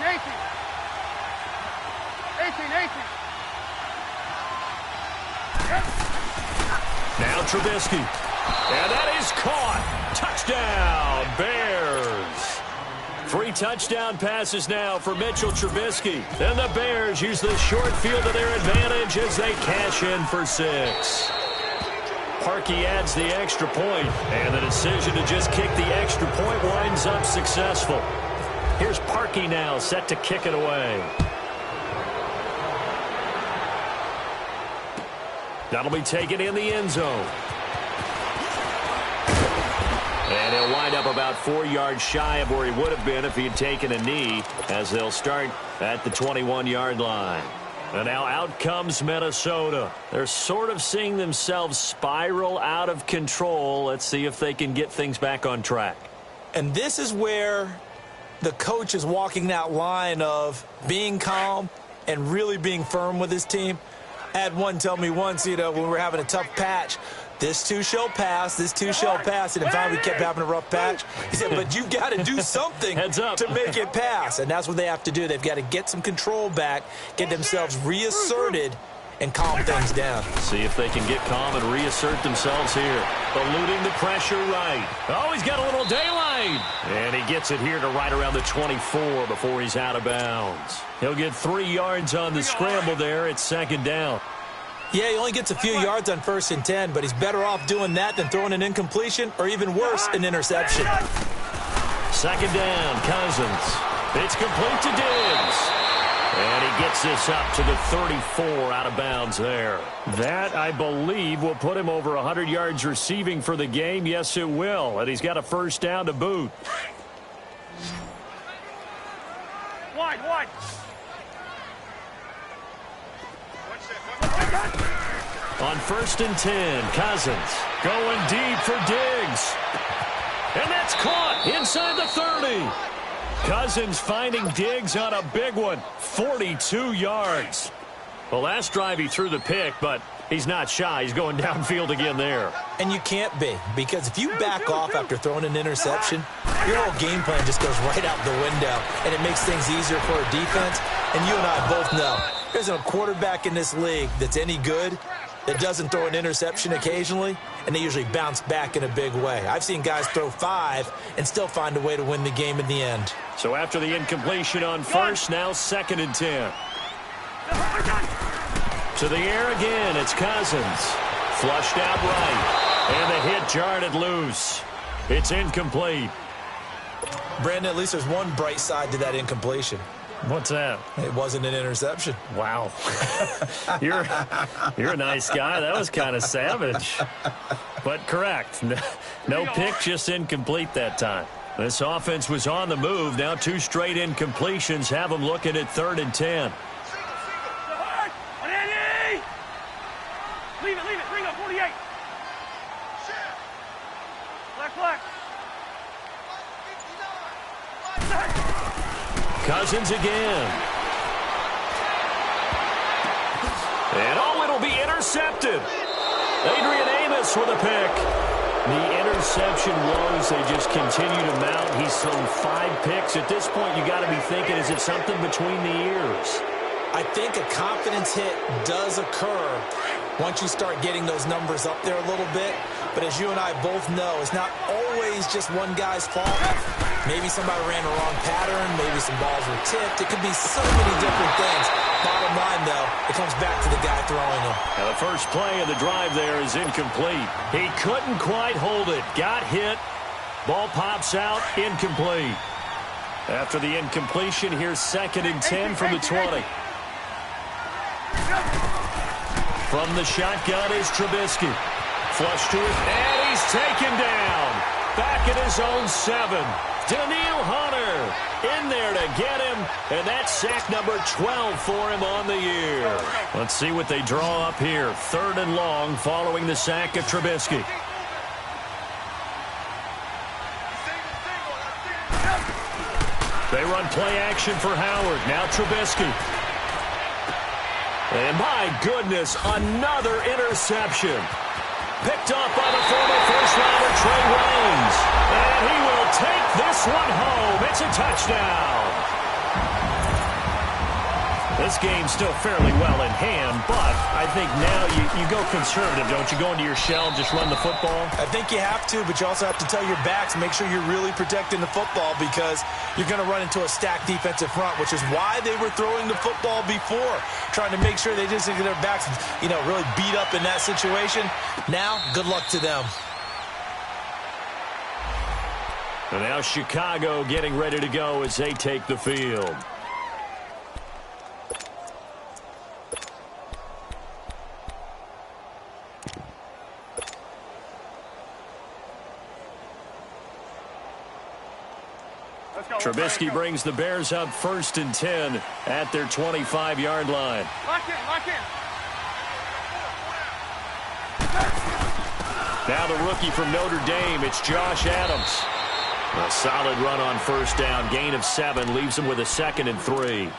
18. Now Trubisky. And that is caught. Touchdown, Bears. 3 touchdown passes now for Mitchell Trubisky. And the Bears use the short field to their advantage as they cash in for 6. Parkey adds the extra point, and the decision to just kick the extra point winds up successful. Here's Parkey now, set to kick it away. That'll be taken in the end zone. And he'll wind up about 4 yards shy of where he would have been if he had taken a knee, as they'll start at the 21-yard line. And now out comes Minnesota. They're sort of seeing themselves spiral out of control. Let's see if they can get things back on track. And this is where the coach is walking that line of being calm and really being firm with his team. I had one tell me once, when we were having a tough patch, this too shall pass, this too shall pass. And finally we kept having a rough patch. He said, but you've got to do something to make it pass. And that's what they have to do. They've got to get some control back, get themselves reasserted, and calm things down. See if they can get calm and reassert themselves here. Eluding the pressure right. Oh, he's got a little daylight. And he gets it here to right around the 24 before he's out of bounds. He'll get 3 yards on the scramble there. It's 2nd down. Yeah, he only gets a few yards on 1st and 10, but he's better off doing that than throwing an incompletion or even worse, an interception. 2nd down, Cousins. It's complete to Diggs. And he gets this up to the 34 out of bounds there. That, I believe, will put him over 100 yards receiving for the game. Yes, it will. And he's got a 1st down to boot. Wide. On 1st and 10, Cousins going deep for Diggs. And that's caught inside the 30. Cousins finding Diggs on a big one, 42 yards. The last drive he threw the pick, but he's not shy. He's going downfield again there. And you can't be, because if you back off after throwing an interception, your whole game plan just goes right out the window, and it makes things easier for a defense. And you and I both know there's a quarterback in this league that's any good that doesn't throw an interception occasionally, and they usually bounce back in a big way. I've seen guys throw 5 and still find a way to win the game in the end. So after the incompletion on 1st, now 2nd and 10. To the air again, it's Cousins. Flushed out right, and the hit jarred it loose. It's incomplete. Brandon, at least there's one bright side to that incompletion. What's that? It wasn't an interception. Wow. You're a nice guy. That was kind of savage. But correct. No pick, just incomplete that time. This offense was on the move. Now 2 straight incompletions have them looking at 3rd and 10. Leave it. Bring up 48. Flex. Cousins again. And it'll be intercepted. Adrian Amos with a pick. The interception woes, they just continue to mount. He's thrown 5 picks. At this point, you got to be thinking, is it something between the ears? I think a confidence hit does occur once you start getting those numbers up there a little bit. But as you and I both know, it's not always just one guy's fault. Maybe somebody ran the wrong pattern. Maybe some balls were tipped. It could be so many different things. Bottom line, though, it comes back to the guy throwing them. Now the first play of the drive there is incomplete. He couldn't quite hold it. Got hit. Ball pops out. Incomplete. After the incompletion, here's 2nd and 10 from the 20. From the shotgun is Trubisky. Flush to it, and he's taken down. Back at his own 7. Daniil Hunter in there to get him, and that's sack number 12 for him on the year. Let's see what they draw up here. 3rd and long following the sack of Trubisky. They run play action for Howard. Now Trubisky. And my goodness, another interception. Picked up by the former first-rounder Trey Waynes. And he will take this one home. It's a touchdown. This game's still fairly well in hand, but I think now you go conservative, don't you? Go into your shell and just run the football? I think you have to, but you also have to tell your backs, make sure you're really protecting the football because you're going to run into a stacked defensive front, which is why they were throwing the football before, trying to make sure they didn't get their backs, really beat up in that situation. Now, good luck to them. And now Chicago getting ready to go as they take the field. Trubisky brings the Bears up 1st and 10 at their 25-yard line. Lock in, lock in. Now the rookie from Notre Dame, it's Josh Adams. A solid run on 1st down, gain of 7, leaves them with a 2nd and 3.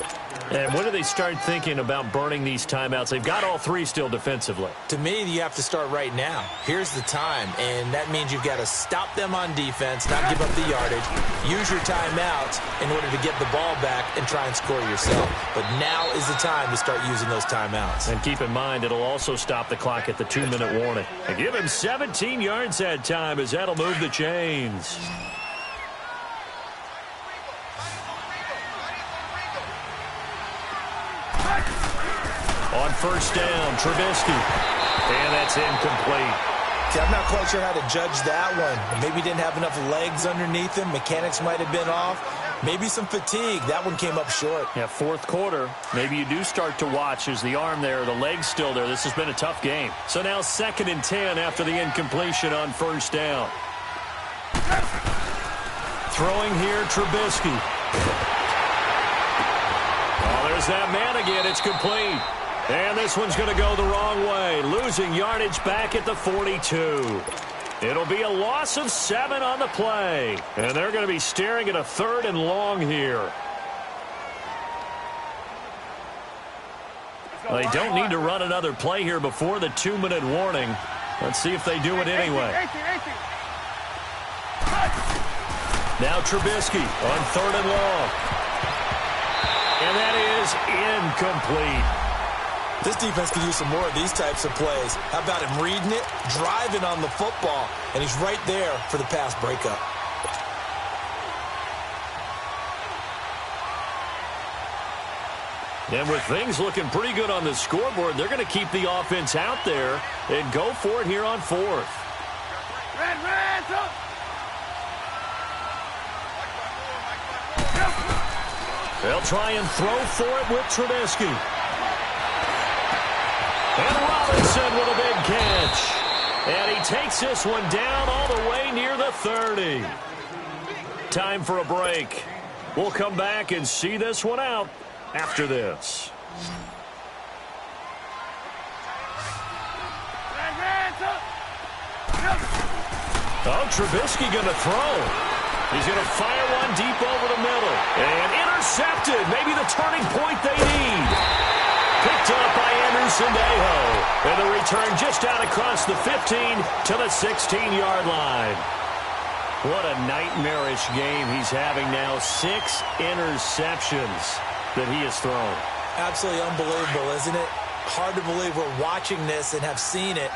And when do they start thinking about burning these timeouts? They've got all 3 still defensively. To me, you have to start right now. Here's the time, and that means you've got to stop them on defense, not give up the yardage, use your timeouts in order to get the ball back and try and score yourself. But now is the time to start using those timeouts. And keep in mind, it'll also stop the clock at the 2-minute warning. And give him 17 yards that time as that'll move the chains. On 1st down, Trubisky. And that's incomplete. See, I'm not quite sure how to judge that one. Maybe he didn't have enough legs underneath him. Mechanics might have been off. Maybe some fatigue. That one came up short. Yeah, 4th quarter. Maybe you do start to watch. There's the arm there, the leg's still there. This has been a tough game. So now 2nd and 10 after the incompletion on 1st down. Throwing here, Trubisky. Oh, there's that man again. It's complete. And this one's going to go the wrong way. Losing yardage back at the 42. It'll be a loss of 7 on the play. And they're going to be staring at a 3rd and long here. They don't need to run another play here before the 2-minute warning. Let's see if they do it anyway. 18. Now Trubisky on 3rd and long. And that is incomplete. This defense could use some more of these types of plays. How about him reading it, driving on the football, and he's right there for the pass breakup. And with things looking pretty good on the scoreboard, they're going to keep the offense out there and go for it here on 4th. Red, up. They'll try and throw for it with Trubisky. And Robinson with a big catch. And he takes this one down all the way near the 30. Time for a break. We'll come back and see this one out after this. Oh, Trubisky going to throw. He's going to fire one deep over the middle. And intercepted. Maybe the turning point they need. Picked up by Anderson-Dejo. And the return just out across the 15 to the 16-yard line. What a nightmarish game he's having now. 6 interceptions that he has thrown. Absolutely unbelievable, isn't it? Hard to believe we're watching this and have seen it,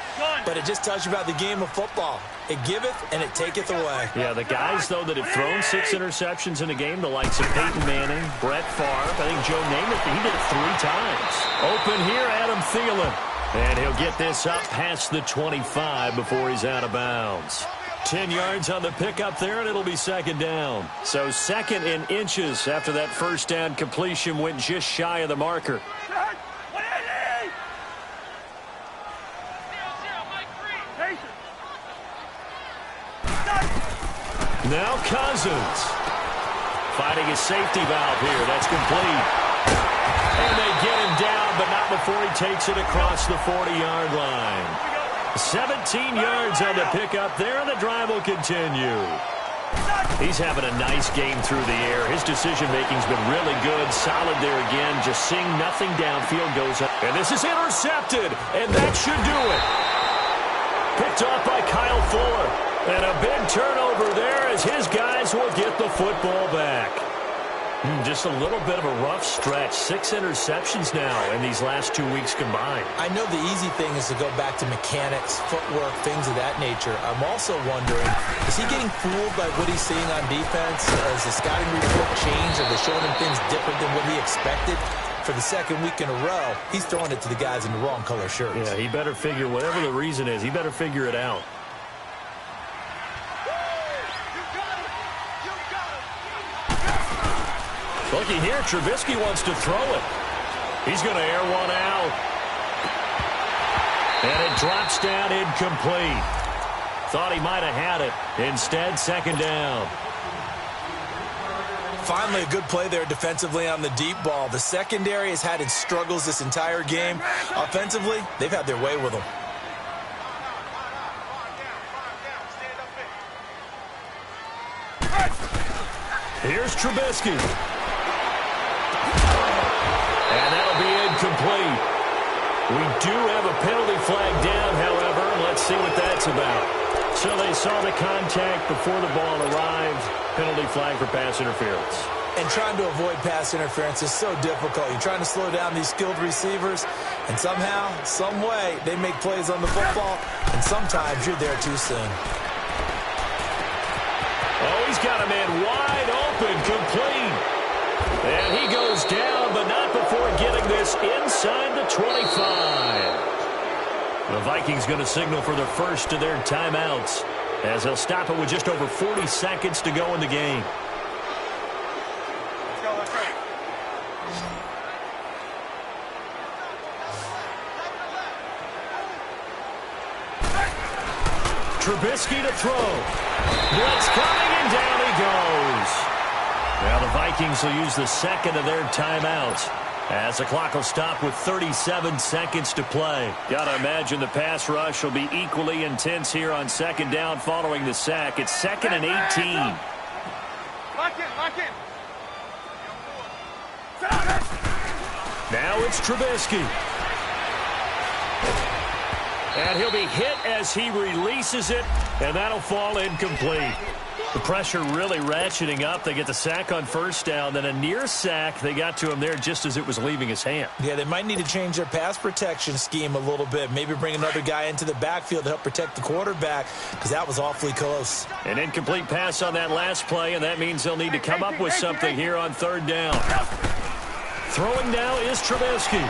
but it just tells you about the game of football. It giveth and it taketh away. Yeah, the guys, though, that have thrown 6 interceptions in a game, the likes of Peyton Manning, Brett Favre, I think Joe Namath, he did it 3 times. Open here, Adam Thielen. And he'll get this up past the 25 before he's out of bounds. 10 yards on the pickup there, and it'll be second down. So second in inches after that first down completion went just shy of the marker. Now Cousins fighting a safety valve here. That's complete. And they get him down, but not before he takes it across the 40-yard line. 17 yards on the pickup there, and the drive will continue. He's having a nice game through the air. His decision-making's been really good. Solid there again. Just seeing nothing downfield goes up. And this is intercepted, and that should do it. Picked off by Kyle Fuller. And a big turnover there as his guys will get the football back. Just a little bit of a rough stretch. 6 interceptions now in these last 2 weeks combined. I know the easy thing is to go back to mechanics, footwork, things of that nature. I'm also wondering, is he getting fooled by what he's seeing on defense? Has the scouting report changed? Are they showing him things different than what he expected? For the second week in a row, he's throwing it to the guys in the wrong color shirts. Yeah, he better figure, whatever the reason is, he better figure it out. Looky here, Trubisky wants to throw it. He's going to air one out. And it drops down incomplete. Thought he might have had it. Instead, second down. Finally, a good play there defensively on the deep ball. The secondary has had its struggles this entire game. Offensively, they've had their way with them. Here's Trubisky. And that'll be incomplete. We do have a penalty flag down, however. Let's see what that's about. So they saw the contact before the ball arrived. Penalty flag for pass interference. And trying to avoid pass interference is so difficult. You're trying to slow down these skilled receivers, and somehow, some way, they make plays on the football, and sometimes you're there too soon. Oh, he's got a man wide open, complete. And he goes down, but not before getting this inside the 25. The Vikings going to signal for the first of their timeouts, as they'll stop it with just over 40 seconds to go in the game. Trubisky to throw. Blitz coming, and down he goes. Now the Vikings will use the second of their timeouts, as the clock will stop with 37 seconds to play. Gotta imagine the pass rush will be equally intense here on second down following the sack. It's second and 18. Lock in, lock in. Now it's Trubisky. And he'll be hit as he releases it, and that'll fall incomplete. The pressure really ratcheting up. They get the sack on first down, then a near sack. They got to him there just as it was leaving his hand. Yeah, they might need to change their pass protection scheme a little bit. Maybe bring another guy into the backfield to help protect the quarterback, because that was awfully close. An incomplete pass on that last play, and that means they'll need to come up with something here on third down. Throwing now is Trubisky.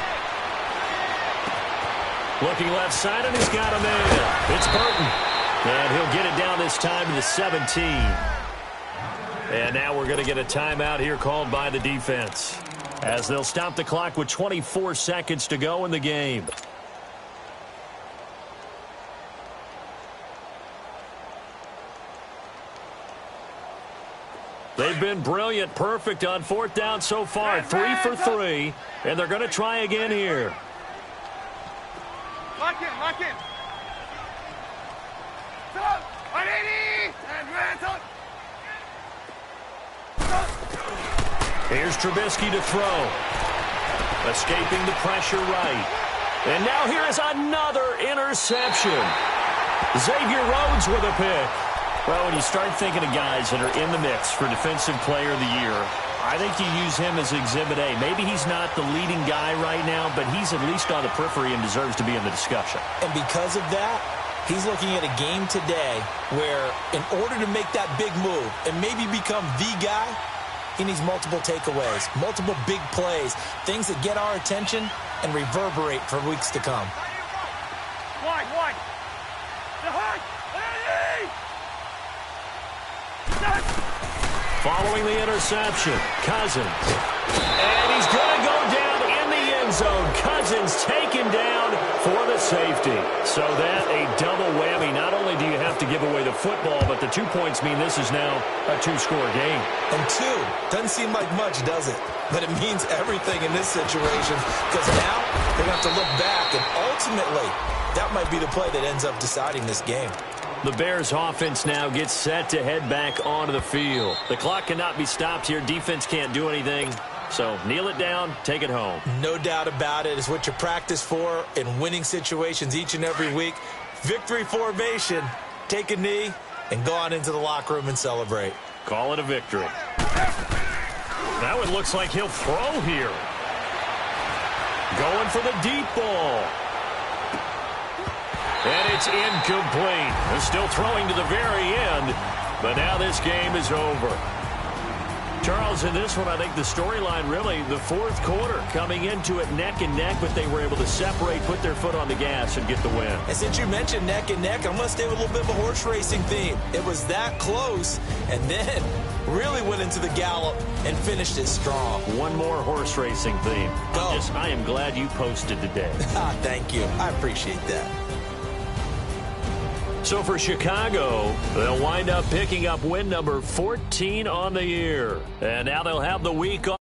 Looking left side, and he's got a man. It's Burton. And he'll get it down this time to the 17. And now we're going to get a timeout here called by the defense, as they'll stop the clock with 24 seconds to go in the game. They've been brilliant, perfect on fourth down so far. 3 for 3, and they're going to try again here. Lock in, lock in. Here's Trubisky to throw. Escaping the pressure right. And now here is another interception. Xavier Rhodes with a pick. Well, when you start thinking of guys that are in the mix for Defensive Player of the Year, I think you use him as Exhibit A. Maybe he's not the leading guy right now, but he's at least on the periphery and deserves to be in the discussion. And because of that, he's looking at a game today where in order to make that big move and maybe become the guy, he needs multiple takeaways, multiple big plays, things that get our attention and reverberate for weeks to come. Wide. Following the interception, Cousins. And he's going to go down in the end zone. Cousins taken down for the safety. So that a double whammy. Not only do you have to give away the football, but the 2 points mean this is now a 2-score game. And 2 doesn't seem like much, does it? But it means everything in this situation because now they're going to have to look back, and ultimately that might be the play that ends up deciding this game. The Bears offense now gets set to head back onto the field. The clock cannot be stopped here. Defense can't do anything. So kneel it down, take it home. No doubt about it. It's what you practice for in winning situations each and every week. Victory formation. Take a knee and go on into the locker room and celebrate. Call it a victory. Now it looks like he'll throw here. Going for the deep ball. And it's incomplete. They're still throwing to the very end, but now this game is over. Charles, in this one, I think the storyline really, the fourth quarter, coming into it neck and neck, but they were able to separate, put their foot on the gas, and get the win. And since you mentioned neck and neck, I'm going to stay with a little bit of a horse racing theme. It was that close, and then really went into the gallop and finished it strong. One more horse racing theme. Go. I am glad you posted today. Thank you. I appreciate that. So for Chicago, they'll wind up picking up win number 14 on the year. And now they'll have the week off.